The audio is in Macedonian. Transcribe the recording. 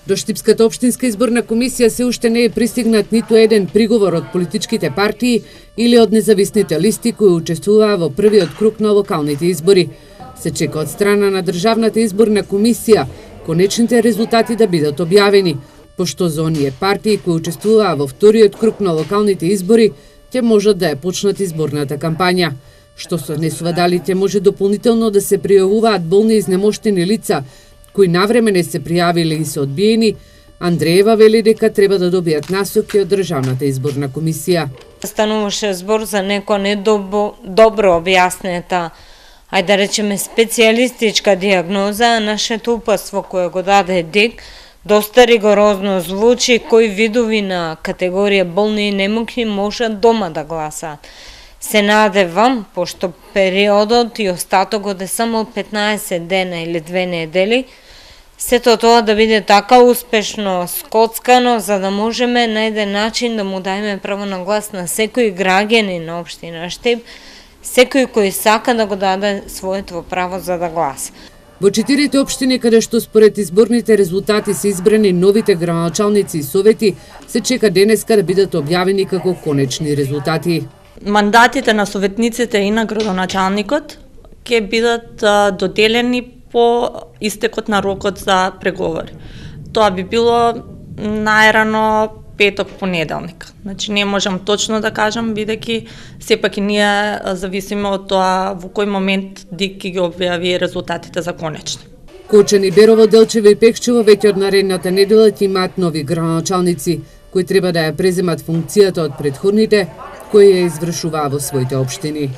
До Штипската општинска изборна комисија се уште не е пристигнат ниту еден приговор од политичките партии или од независните листи кои учествуваа во првиот круг на локалните избори. Се чека од страна на Државната изборна комисија конечните резултати да бидат објавени, пошто за оние партии кои учествуваа во вториот круг на локалните избори ќе можат да ја почнат изборната кампања. Што се однесува дали ќе може дополнително да се пријавуваат болни изнемоштени лица кои навреме не се пријавиле и се одбиени, Андреева вели дека треба да добијат насоки од Државната изборна комисија. Стануваше збор за некоја недобро објаснета, ајде да речеме специјалистичка дијагноза, нашето упатство кое го даде ДИК доста ригорозно звучи кои видови на категорија болни и немокни можат дома да гласаат. Се надевам, пошто периодот и остатокот е само 15 дена или 2 недели, сето тоа да биде така успешно скоцкано, за да можеме на еден начин да му дајме право на глас на секој граѓанин на општина Штип, секој кој сака да го даде своето право за да гласа. Во 4 општини каде што според изборните резултати се избрани новите градоначалници и совети, се чека денеска да бидат објавени како конечни резултати. Мандатите на советниците и на градоначалникот ќе бидат доделени по истекот на рокот за преговори. Тоа би било најрано петок, понеделник. Значи не можам точно да кажам, бидејќи сепак и ние зависиме од тоа во кој момент ДИК ќе ги објави резултатите за конечни. Кочани, Берово, Делчево и Пекчево веќе од наредната недела ќе имаат нови градоначалници кои треба да ја преземат функцијата од претходните кои ја извршуваа во своите општини.